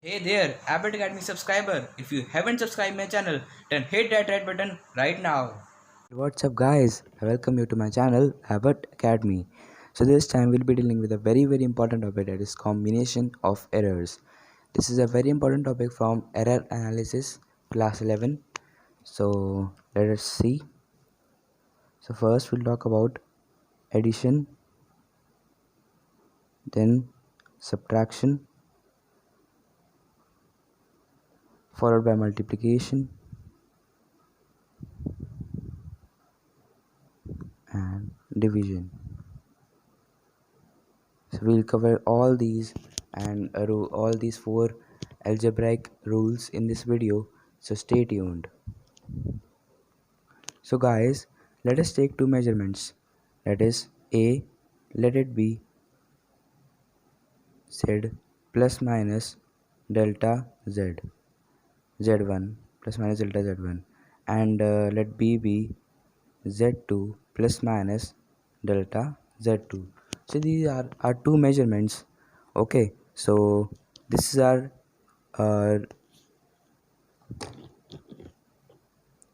Hey there, Abbott Academy subscriber. If you haven't subscribed my channel, then hit that red button right now. What's up guys, I welcome you to my channel Abbott Academy. So this time we'll be dealing with a very important topic, that is combination of errors. This is a very important topic from error analysis class 11. So let us see. So first we'll talk about addition, then subtraction, followed by multiplication and division. So we'll cover all these and all these four algebraic rules in this video, so stay tuned. So guys, let us take two measurements, that is a, let it be z plus minus delta z, z1 plus minus delta z1, and let b be z2 plus minus delta z2. So these are our two measurements. Okay, so this is our uh,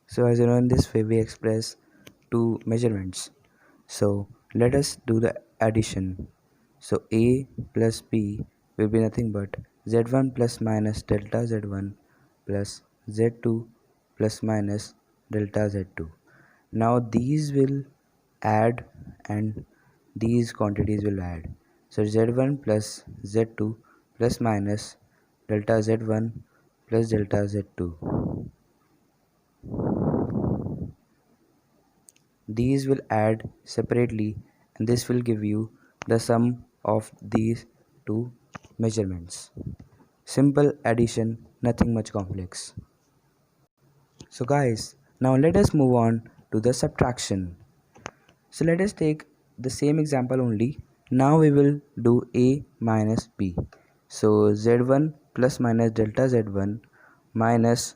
so as you know, in this way we express two measurements. So let us do the addition. So a plus b will be nothing but z1 plus minus delta z1 plus z2 plus minus delta z2. Now these will add and these quantities will add. So z1 plus z2 plus minus delta z1 plus delta z2. These will add separately and this will give you the sum of these two measurements. Simple addition, nothing much complex. So guys, now let us move on to the subtraction. So let us take the same example only. Now we will do a minus b. So z1 plus minus delta z1 minus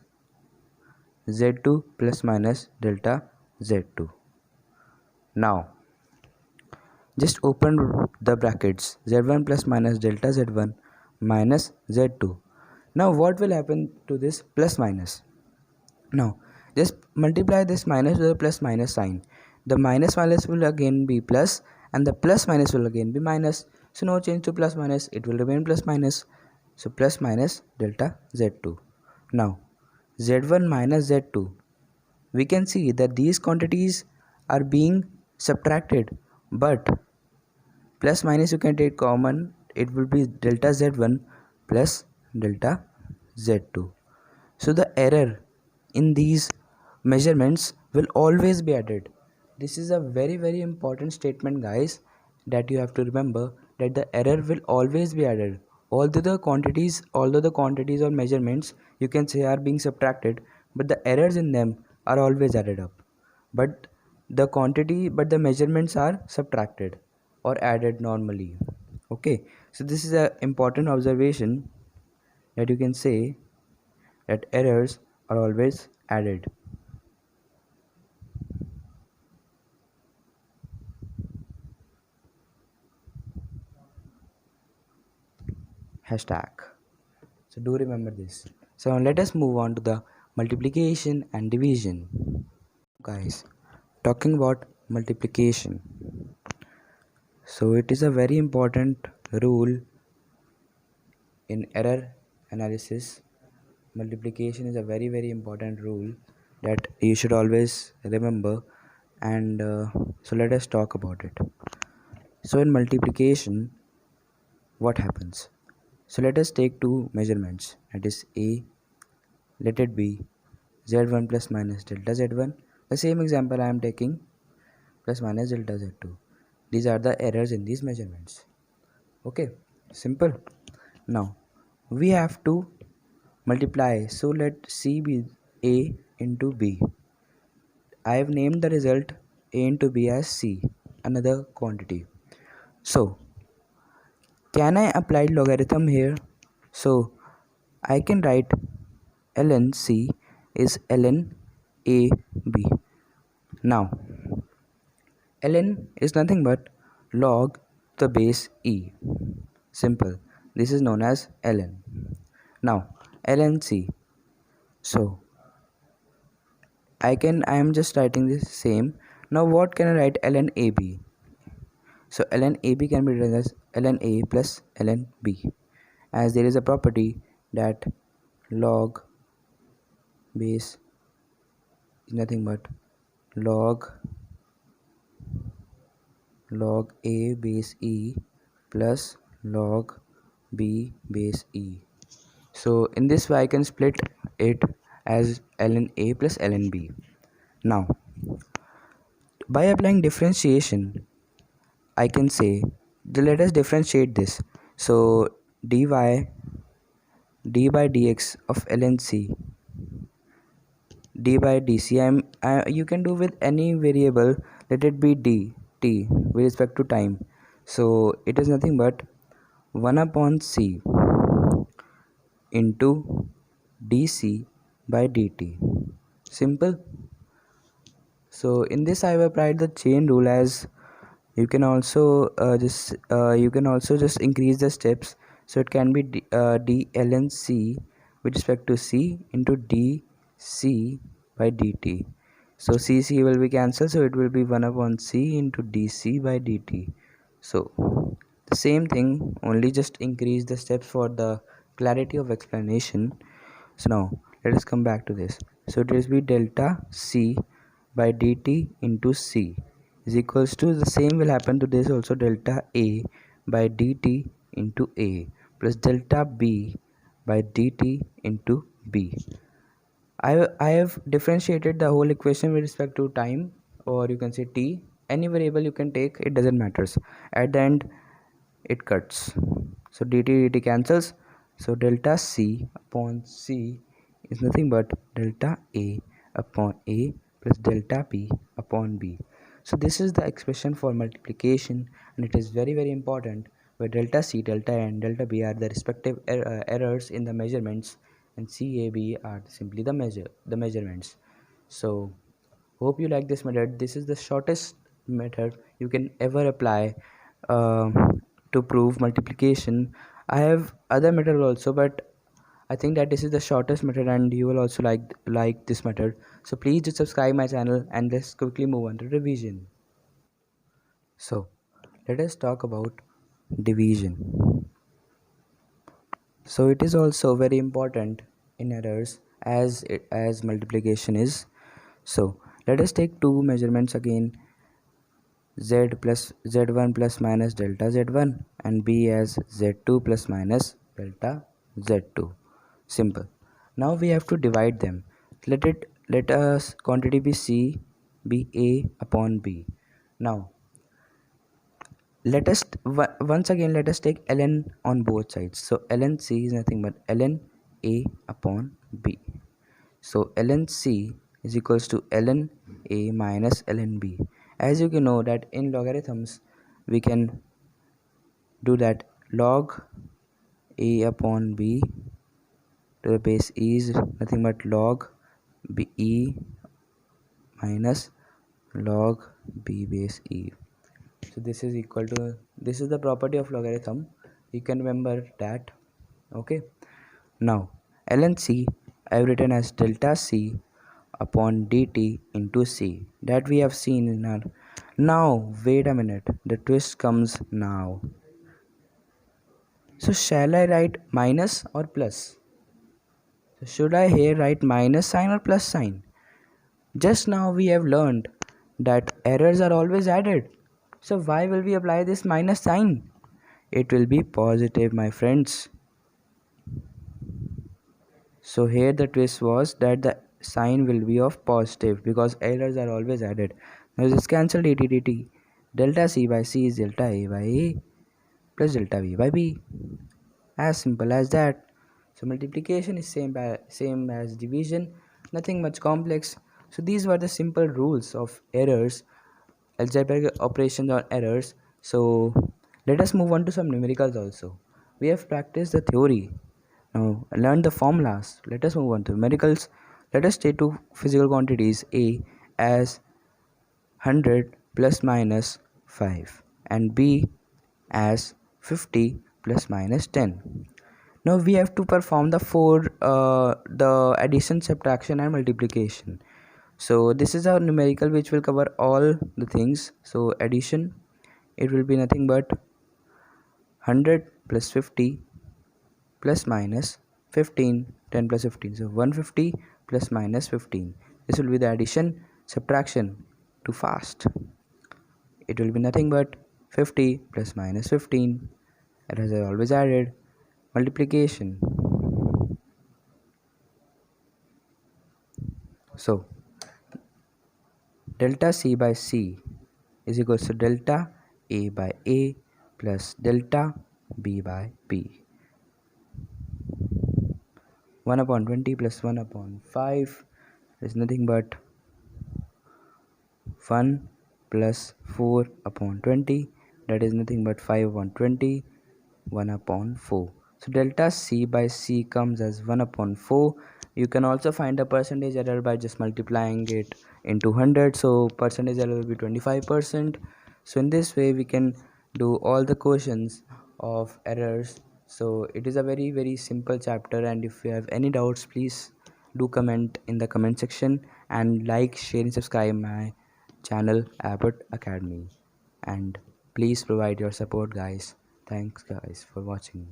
z2 plus minus delta z2. Now just open the brackets z1 plus minus delta z1 minus z2. Now what will happen to this plus minus? Now just multiply this minus with the plus minus sign. The minus minus will again be plus and the plus minus will again be minus. So no change to plus minus, it will remain plus minus. So plus minus delta z2. Now z1 minus z2, we can see that these quantities are being subtracted, but plus minus you can take common, it will be delta z1 plus delta z2. So the error in these measurements will always be added. This is a very important statement guys, that you have to remember, that the error will always be added. Although the quantities or measurements you can say are being subtracted, but the errors in them are always added up. But the measurements are subtracted or added normally. Okay, so this is a important observation, that you can say that errors are always added. Hashtag. So do remember this. So now let us move on to the multiplication and division. Guys, talking about multiplication. So it is a very important rule in error analysis. Multiplication is a very important rule that you should always remember, and so let us talk about it. So in multiplication, what happens? So let us take two measurements, that is a, let it be z1 plus minus delta z1. The same example I am taking, plus minus delta z2. These are the errors in these measurements. Okay, simple. Now we have to multiply, so let c be a into b. I have named the result a into b as c, another quantity. So can I apply logarithm here? So I can write ln c is ln a b. Now ln is nothing but log the base e. Simple. This is known as ln. Now ln c. So I am just writing this same. Now what can I write ln ab? So ln ab can be written as ln a plus ln b, as there is a property that log base is nothing but log a base e plus log b base e. So in this way I can split it as ln a plus ln b. Now by applying differentiation I can say, let us differentiate this. So d by dx of ln c, d by dc, you can do with any variable, let it be t with respect to time. So it is nothing but 1 upon c into dc by dt. Simple. So in this I have applied the chain rule, as you can also just increase the steps. So it can be d ln c with respect to c into dc by dt. So c will be cancelled, so it will be 1 upon c into dc by dt. So the same thing, only just increase the steps for the clarity of explanation. So now let us come back to this. So it will be delta c by dt into c is equals to, the same will happen to this also, delta a by dt into a plus delta b by dt into b. I have differentiated the whole equation with respect to time, or you can say t. Any variable you can take, it doesn't matters. At the end it cuts. So dt cancels. So delta c upon c is nothing but delta a upon a plus delta b upon b. So this is the expression for multiplication, and it is very important, where delta c, delta a and delta b are the respective errors in the measurements, and CAB are simply the measurements. So hope you like this method. This is the shortest method you can ever apply to prove multiplication. I have other method also, but I think that this is the shortest method, and you will also like this method. So please do subscribe my channel, and let's quickly move on to revision. So let us talk about division. So it is also very important in errors as multiplication is. So let us take two measurements again, z plus z1 plus minus delta z1 and b as z2 plus minus delta z2. Simple. Now we have to divide them. Let us quantity be c be a upon b. Now once again let us take ln on both sides. So ln c is nothing but ln a upon b. So ln c is equals to ln a minus ln b. As you can know that in logarithms we can do that log a upon b to the base e is nothing but log b e minus log b base e. So this is equal to, this is the property of logarithm, you can remember that. Okay, now ln c I have written as delta c upon dt into c, that we have seen in our. Now wait a minute, the twist comes now. So shall I write minus or plus? So should I here write minus sign or plus sign? Just now we have learned that errors are always added. So why will we apply this minus sign? It will be positive, my friends. So here the twist was that the sign will be of positive, because errors are always added. Now just cancel dt. Delta c by c is delta a by a plus delta b by b. As simple as that. So multiplication is same as division, nothing much complex. So these were the simple rules of errors, algebraic operations on errors. So let us move on to some numericals also. We have practiced the theory, now learn the formulas. Let us move on to numericals. Let us take two physical quantities, a as 100 plus minus 5 and b as 50 plus minus 10. Now we have to perform the addition, subtraction and multiplication. So this is our numerical which will cover all the things. So addition, it will be nothing but 100 plus 50 plus minus 15, 10 plus 15, so 150 plus minus 15. This will be the addition. Subtraction, too fast, it will be nothing but 50 plus minus 15, as I always added. Multiplication, so delta C by C is equals to delta A by A plus delta B by B. 1 upon 20 plus 1 upon 5 is nothing but 1 plus 4 upon 20, that is nothing but 5 upon 20, 1 upon 4. So delta C by C comes as 1 upon 4. You can also find the percentage error by just multiplying it into 100. So percentage error will be 25%. So in this way we can do all the questions of errors. So it is a very simple chapter, and if you have any doubts, please do comment in the comment section, and like, share and subscribe my channel Abbott Academy, and please provide your support guys. Thanks guys for watching.